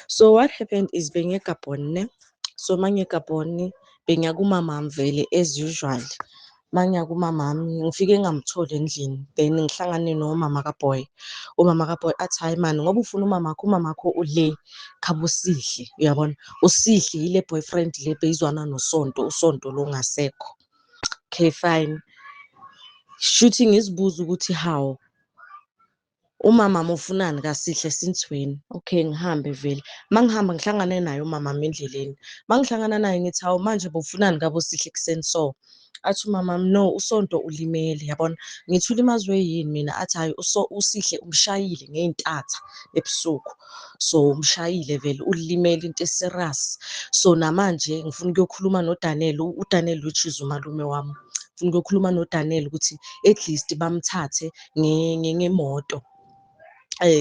So what happened is bengiyeGabon ne. So mangiyeGabon bengiya kumamami vele as usual. Mangiya kumamami ngifike ngamtholi endlini then ngihlangane nomama kaBoy. Umama kaBoy athi hayi man ngoba ufuna umamakho ule khabusihle uyabona. USihle yile boyfriend le beyizwana noSonto, uSonto lo ngasekho. Okay fine. Shooting isibuza ukuthi how umama ufunani kaSihle since when? Okay ngihambe vele. Mangihamba ngihlangane naye umama endleleni. Mangihlangana naye ngithi hawu manje bofunani kabo Sihle kuseni so. Athi umama no uSonto ulimele yabona. Ngithi ulimazwe yini mina? Athi hayi uSihle umshayile ngeintatha ebusuku. So umshayile vele ulimele into eserious. So namanje ngifuna ukuyokhuluma noDaniel, uDaniel which is umalume wami. Ngifuna ukuyokhuluma noDaniel ukuthi at least bamthathe ngemoto.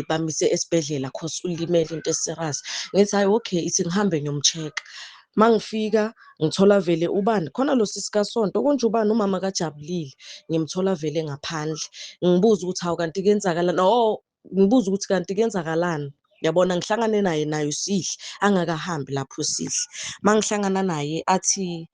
Bamise esibhedlela cause ulimele into eserious. Ngithi hayi okay ithi ngihambe ngiyomcheck. Mangifika ngithola vele ubani khona lo sisi kaSonto konje ubani umama kaJabulile ngimthola vele ngaphandle. Ngibuza ukuthi hawu kanti kuyenzakalani? Oh ngibuza ukuthi kanti kuyenzakalani? Yabona ngihlangane naye uSihle angakahambi lapho uSihle. Mangihlangana naye athi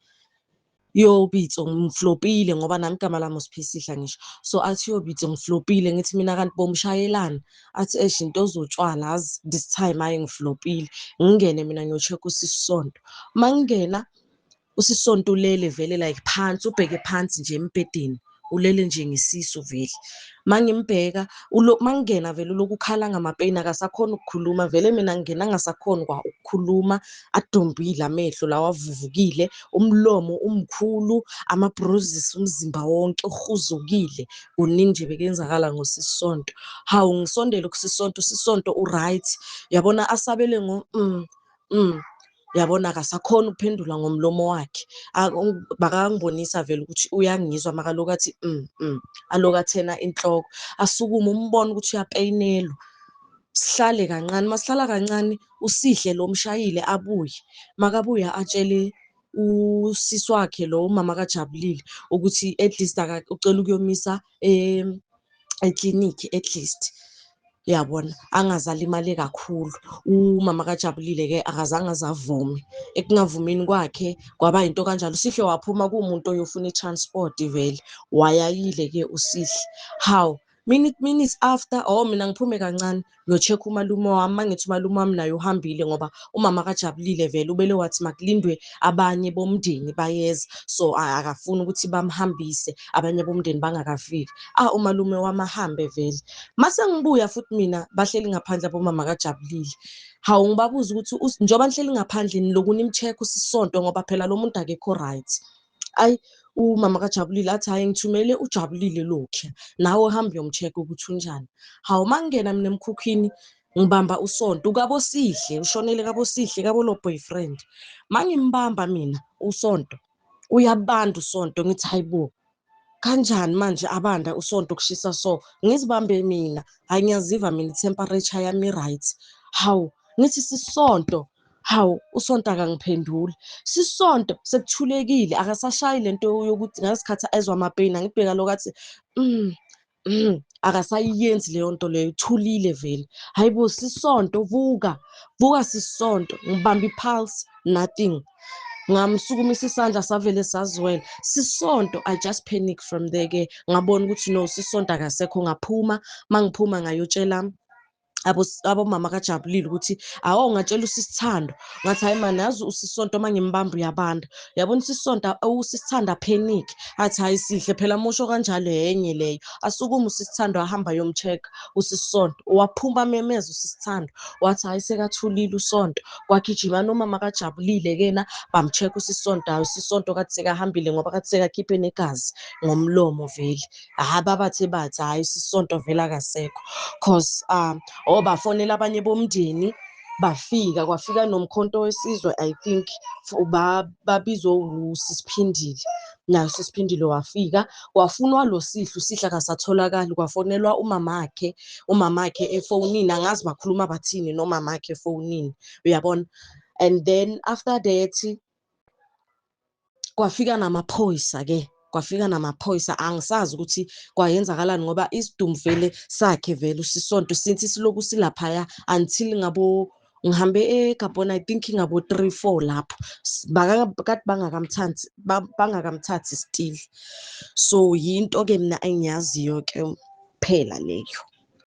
yo Bitso ngimflopile ngoba nami igama lami uSiphisihla ngisho. So athi yo Bitso ngiflopile ngithi mina kanti bomshayelani? Athi into zotshwala azi this time hayi ngiflopile. Ngingene mina ngiyo-check uSisonto. Mangingena uSisonto ulele vele like phansi ubheke phansi nje embhedeni. Ulele nje ngesisu vele. Mangimbheka mangingena vele uloku ukhala ngamapeyini akasakhona ukukhuluma vele mina ngingena ngasakhona ukukhuluma adombile amehlo lawa avuvukile umlomo umkhulu ama-bruises umzimba wonke uhuzukile kuningi nje bekenzakala ngoSisonto. Hawu ngisondele kuSisonto uSisonto u-right yabona asabele yabona akasakhona ukuphendula ngomlomo wakhe. Bakangibonisa vele ukuthi uyangizwa makaloku athi aloku athena inhloko asukume umbone ukuthi uyapeyinelwa. Sihlale kancane masihlala kancane uSihle lo mshayile abuye makabuya atshele usisi wakhe lo umama kaJabulile ukuthi at least ucela ukuyomisa eklinikhi at least yabona angaze alimale kakhulu. Umama kaJabulile-ke akazange azavume. Ekungavumini kwakhe kwaba into kanjalo uSihle waphuma kuwumuntu oyofuna i-transport vele wayayile-ke uSihle. Hawu minutes after mina ngiphume kancane ngiyo-check umalume wami mangithi umalume wami naye uhambile ngoba umama kaJabulile vele ubele wathi makulindwe abanye bomndeni bayeza so akafuni ukuthi bamhambise abanye bomndeni bangakafiki. Umalume wami ahambe vele. Mase ngibuya futhi mina bahleli ngaphandle abomama kaJabulile. Hawu ngibabuza ukuthi njengoba nihleli ngaphandle niloku nimcheck uSisonto ngoba phela lo muntu akekho right. Umama kaJabulile athi hayi ngithumele uJabulile lokhu nawe uhambe uyomcheck ukuthi unjani. Hawu mangingena mina emkhukhwini ngibamba uSonto ukabo Sihle ushonele kabo Sihle kabo lo boyfriend. Mangimbamba mina uSonto uyabanda uSonto ngithi hayibo kanjani manje abanda uSonto kushisa so ngizibambe mina hayi ngiyaziva mina i-temperature yami right. Hawu ngithi Sisonto hawu uSonto akangiphenduli. Sisonto sekuthulekile akasashayi lento yokuthi ngasikhathi ezwa amapeyini angibheka lokho athi akasayenzi leyo nto leyo ithulile vele. Hayibo Sisonto vuka Sisonto ngibamba ipulse nothing. Ngamsukumisa isandla savele saziwela. Sisonto I just panic from there-ke ngabona ukuthi no Sisonto akasekho ngaphuma mangiphuma ngayotshela abomama kaJabulile ukuthi ngatshela uSisithando ngathi hayi man yazi uSisonto mangimbamba uyabanda yabona uSisonto uSisithando panic athi hayi Sihle phela mosho kanjalo yenye leyo asukume uSisithando ahamba yomcheck uSisonto waphuma memeza uSisithando wathi hayi sekathulile uSonto kwagijima nomama kaJabulile-ke bamcheck uSisonto hayi uSisonto kathi sekahambile ngoba kathi sekakhiphe negazi ngomlomo vele. Babathe bathi hayi uSisonto vele akasekho cause bafonela abanye bomndeni bafika kwafika nomkhonto wesizwe I think babizwe uSisiphindile naye uSisiphindile wafika wafunwa lo Sihle uSihle akasatholakali kwafonelwa umamakhe efonini angazi bakhuluma bathini nomamakhe efonini uyabona. And then after that kwafika namaphoyisa angisazi ukuthi kwayenzakalani ngoba isidumbu vele sakhe vele uSisonto since siloku silaphaya until ngabo Ngihambe eGabon I think ngabo 3-4 lapho. Kade bangakamthathi still. So yinto-ke mina engiyaziyo-ke kuphela leyo.